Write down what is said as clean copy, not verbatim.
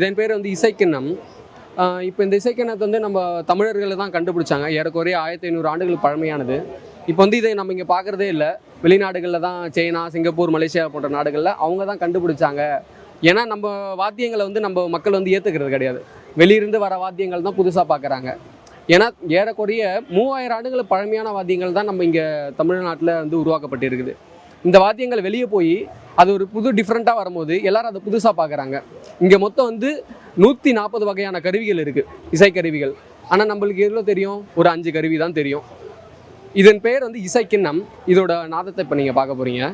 இதன் பேர் வந்து இசைக்கிண்ணம். இப்போ இந்த இசைக்கிண்ணத்தை வந்து நம்ம தமிழர்கள் தான் கண்டுபிடிச்சாங்க. ஏறக்குறைய 1500 ஆண்டுகள் பழமையானது. இப்போ வந்து இதை நம்ம இங்கே பார்க்குறதே இல்லை. வெளிநாடுகளில் தான் சைனா, சிங்கப்பூர், மலேசியா போன்ற நாடுகளில் அவங்க தான் கண்டுபிடிச்சாங்க. ஏன்னா நம்ம வாத்தியங்களை வந்து நம்ம மக்கள் வந்து ஏற்றுக்கிறது கிடையாது. வெளியிருந்து வர வாத்தியங்கள் தான் புதுசாக பார்க்குறாங்க. ஏன்னா ஏறக்குறைய 3000 ஆண்டுகள் பழமையான வாத்தியங்கள் தான் நம்ம இங்கே தமிழ்நாட்டில் வந்து உருவாக்கப்பட்டிருக்குது. இந்த வாத்தியங்கள் வெளியே போய் அது ஒரு புது டிஃப்ரெண்ட்டாக வரும்போது எல்லாரும் அதை புதுசாக பார்க்குறாங்க. இங்கே மொத்தம் வந்து 140 வகையான கருவிகள் இருக்குது, இசைக்கருவிகள். ஆனால் நம்மளுக்கு எவ்வளோ தெரியும்? ஒரு 5 கருவி தான் தெரியும். இதன் பேர் வந்து இசைக்கிண்ணம். இதோட நாதத்தை இப்போ நீங்கள் பார்க்க போகிறீங்க.